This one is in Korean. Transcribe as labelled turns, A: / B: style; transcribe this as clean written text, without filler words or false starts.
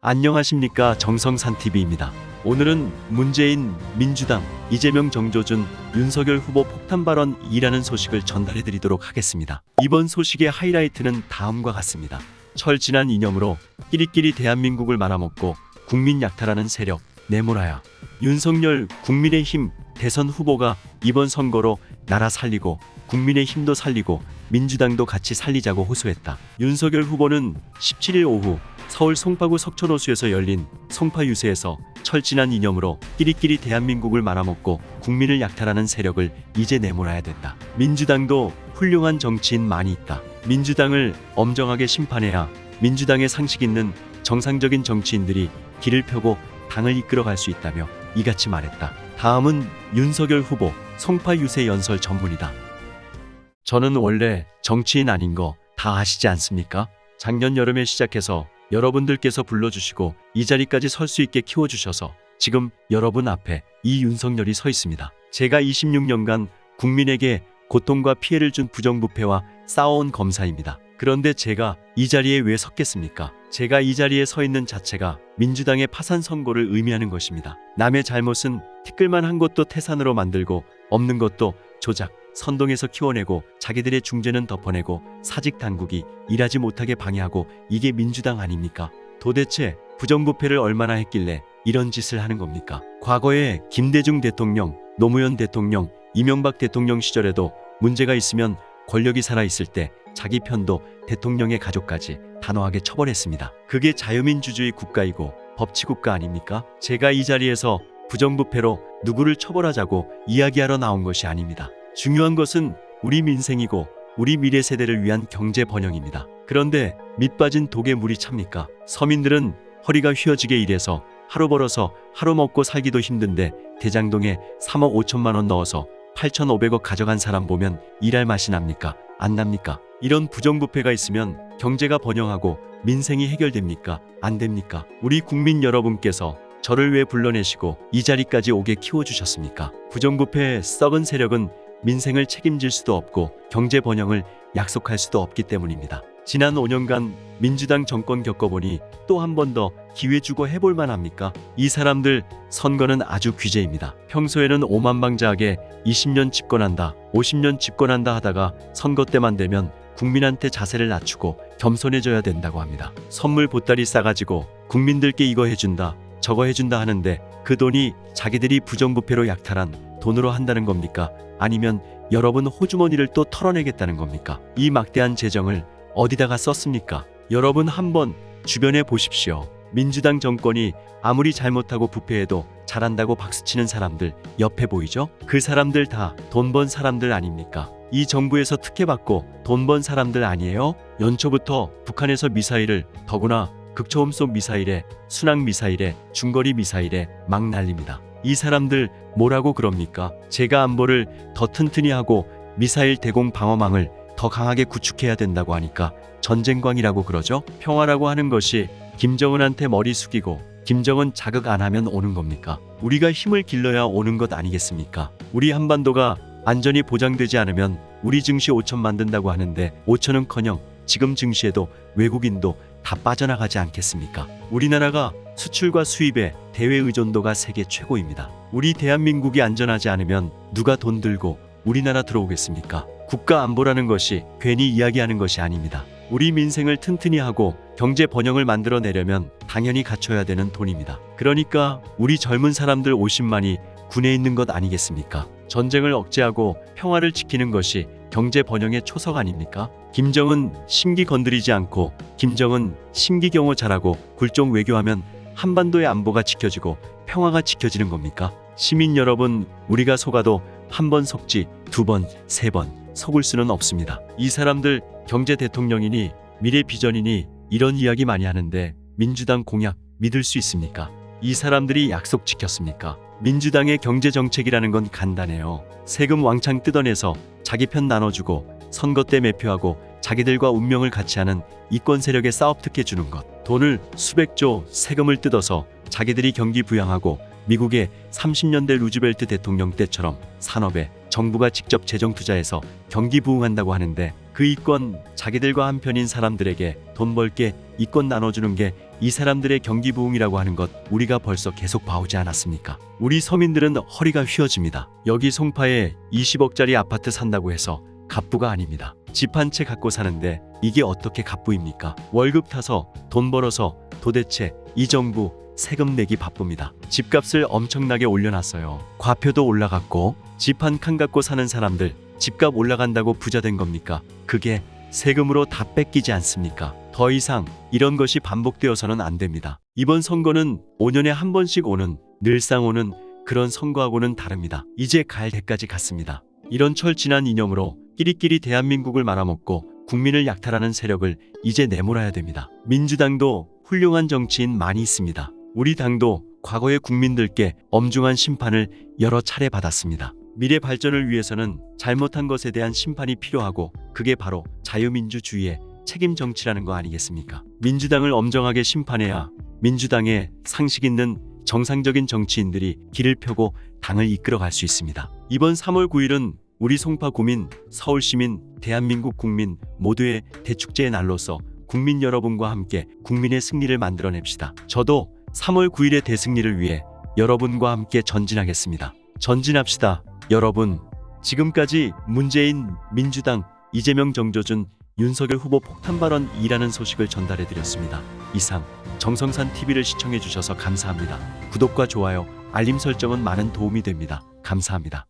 A: 안녕하십니까, 정성산TV입니다. 오늘은 문재인, 민주당, 이재명, 정조준, 윤석열 후보 폭탄 발언이라는 소식을 전달해 드리도록 하겠습니다. 이번 소식의 하이라이트는 다음과 같습니다. 철진한 이념으로 끼리끼리 대한민국을 말아먹고 국민 약탈하는 세력 내몰아야. 윤석열 국민의힘 대선 후보가 이번 선거로 나라 살리고 국민의힘도 살리고 민주당도 같이 살리자고 호소했다. 윤석열 후보는 17일 오후 서울 송파구 석촌호수에서 열린 송파 유세에서 철진한 이념으로 끼리끼리 대한민국을 말아먹고 국민을 약탈하는 세력을 이제 내몰아야 된다. 민주당도 훌륭한 정치인 많이 있다. 민주당을 엄정하게 심판해야 민주당의 상식 있는 정상적인 정치인들이 길을 펴고 당을 이끌어갈 수 있다며 이같이 말했다. 다음은 윤석열 후보 송파 유세 연설 전문이다. 저는 원래 정치인 아닌 거 다 아시지 않습니까? 작년 여름에 시작해서 여러분들께서 불러주시고 이 자리까지 설 수 있게 키워주셔서 지금 여러분 앞에 이 윤석열이 서 있습니다. 제가 26년간 국민에게 고통과 피해를 준 부정부패와 싸워온 검사입니다. 그런데 제가 이 자리에 왜 섰겠습니까? 제가 이 자리에 서 있는 자체가 민주당의 파산 선고를 의미하는 것입니다. 남의 잘못은 티끌만 한 것도 태산으로 만들고 없는 것도 조작, 선동해서 키워내고 자기들의 중죄는 덮어내고 사직 당국이 일하지 못하게 방해하고 이게 민주당 아닙니까? 도대체 부정부패를 얼마나 했길래 이런 짓을 하는 겁니까? 과거에 김대중 대통령, 노무현 대통령, 이명박 대통령 시절에도 문제가 있으면 권력이 살아있을 때 자기 편도 대통령의 가족까지 단호하게 처벌했습니다. 그게 자유민주주의 국가이고 법치국가 아닙니까? 제가 이 자리에서 부정부패로 누구를 처벌하자고 이야기하러 나온 것이 아닙니다. 중요한 것은 우리 민생이고 우리 미래 세대를 위한 경제 번영입니다. 그런데 밑 빠진 독에 물이 찹니까? 서민들은 허리가 휘어지게 일해서 하루 벌어서 하루 먹고 살기도 힘든데 대장동에 3억 5천만 원 넣어서 8,500억 가져간 사람 보면 일할 맛이 납니까? 안 납니까? 이런 부정부패가 있으면 경제가 번영하고 민생이 해결됩니까? 안 됩니까? 우리 국민 여러분께서 저를 왜 불러내시고 이 자리까지 오게 키워주셨습니까? 부정부패의 썩은 세력은 민생을 책임질 수도 없고 경제 번영을 약속할 수도 없기 때문입니다. 지난 5년간 민주당 정권 겪어보니 또 한 번 더 기회 주고 해볼 만합니까? 이 사람들 선거는 아주 귀재입니다. 평소에는 오만방자하게 20년 집권한다, 50년 집권한다 하다가 선거 때만 되면 국민한테 자세를 낮추고 겸손해져야 된다고 합니다. 선물 보따리 싸가지고 국민들께 이거 해준다, 저거 해준다 하는데 그 돈이 자기들이 부정부패로 약탈한 돈으로 한다는 겁니까? 아니면 여러분 호주머니를 또 털어내겠다는 겁니까? 이 막대한 재정을 어디다가 썼습니까? 여러분 한번 주변에 보십시오. 민주당 정권이 아무리 잘못하고 부패해도 잘한다고 박수치는 사람들 옆에 보이죠? 그 사람들 다 돈 번 사람들 아닙니까? 이 정부에서 특혜받고 돈 번 사람들 아니에요? 연초부터 북한에서 미사일을, 더구나 극초음속 미사일에, 순항 미사일에, 중거리 미사일에 막 날립니다. 이 사람들 뭐라고 그럽니까? 제가 안보를 더 튼튼히 하고 미사일 대공 방어망을 더 강하게 구축해야 된다고 하니까 전쟁광이라고 그러죠? 평화라고 하는 것이 김정은한테 머리 숙이고 김정은 자극 안 하면 오는 겁니까? 우리가 힘을 길러야 오는 것 아니겠습니까? 우리 한반도가 안전이 보장되지 않으면 우리 증시 5천 만든다고 하는데 5천은커녕 지금 증시에도 외국인도 다 빠져나가지 않겠습니까? 우리나라가 수출과 수입의 대외 의존도가 세계 최고입니다. 우리 대한민국이 안전하지 않으면 누가 돈 들고 우리나라 들어오겠습니까? 국가 안보라는 것이 괜히 이야기하는 것이 아닙니다. 우리 민생을 튼튼히 하고 경제 번영을 만들어내려면 당연히 갖춰야 되는 돈입니다. 그러니까 우리 젊은 사람들 50만이 군에 있는 것 아니겠습니까? 전쟁을 억제하고 평화를 지키는 것이 경제 번영의 초석 아닙니까? 김정은 심기 건드리지 않고 김정은 심기경호 잘하고 굴종 외교하면 한반도의 안보가 지켜지고 평화가 지켜지는 겁니까? 시민 여러분, 우리가 속아도 한 번 속지 두 번, 세 번 속을 수는 없습니다. 이 사람들 경제 대통령이니 미래 비전이니 이런 이야기 많이 하는데 민주당 공약 믿을 수 있습니까? 이 사람들이 약속 지켰습니까? 민주당의 경제 정책이라는 건 간단해요. 세금 왕창 뜯어내서 자기 편 나눠주고 선거 때 매표하고 자기들과 운명을 같이 하는 이권 세력에 사업 특혜 주는 것. 돈을 수백조 세금을 뜯어서 자기들이 경기 부양하고 미국의 30년대 루즈벨트 대통령 때처럼 산업에 정부가 직접 재정 투자해서 경기 부흥한다고 하는데 그 이권 자기들과 한편인 사람들에게 돈 벌게 이권 나눠주는 게 이 사람들의 경기 부흥이라고 하는 것 우리가 벌써 계속 봐오지 않았습니까? 우리 서민들은 허리가 휘어집니다. 여기 송파에 20억짜리 아파트 산다고 해서 갑부가 아닙니다. 집 한 채 갖고 사는데 이게 어떻게 갑부입니까? 월급 타서 돈 벌어서 도대체 이 정부 세금 내기 바쁩니다. 집값을 엄청나게 올려놨어요. 과표도 올라갔고 집 한 칸 갖고 사는 사람들 집값 올라간다고 부자 된 겁니까? 그게 세금으로 다 뺏기지 않습니까? 더 이상 이런 것이 반복되어서는 안 됩니다. 이번 선거는 5년에 한 번씩 오는 늘상 오는 그런 선거하고는 다릅니다. 이제 갈 때까지 갔습니다. 이런 철진한 이념으로 끼리끼리 대한민국을 말아먹고 국민을 약탈하는 세력을 이제 내몰아야 됩니다. 민주당도 훌륭한 정치인 많이 있습니다. 우리 당도 과거의 국민들께 엄중한 심판을 여러 차례 받았습니다. 미래 발전을 위해서는 잘못한 것에 대한 심판이 필요하고 그게 바로 자유민주주의의 책임 정치라는 거 아니겠습니까? 민주당을 엄정하게 심판해야 민주당의 상식 있는 정상적인 정치인들이 길을 펴고 당을 이끌어갈 수 있습니다. 이번 3월 9일은 우리 송파 구민, 서울시민, 대한민국 국민 모두의 대축제의 날로서 국민 여러분과 함께 국민의 승리를 만들어냅시다. 저도 3월 9일의 대승리를 위해 여러분과 함께 전진하겠습니다. 전진합시다. 여러분, 지금까지 문재인, 민주당, 이재명, 정조준, 윤석열 후보 폭탄 발언이라는 소식을 전달해드렸습니다. 이상 정성산 TV를 시청해주셔서 감사합니다. 구독과 좋아요, 알림 설정은 많은 도움이 됩니다. 감사합니다.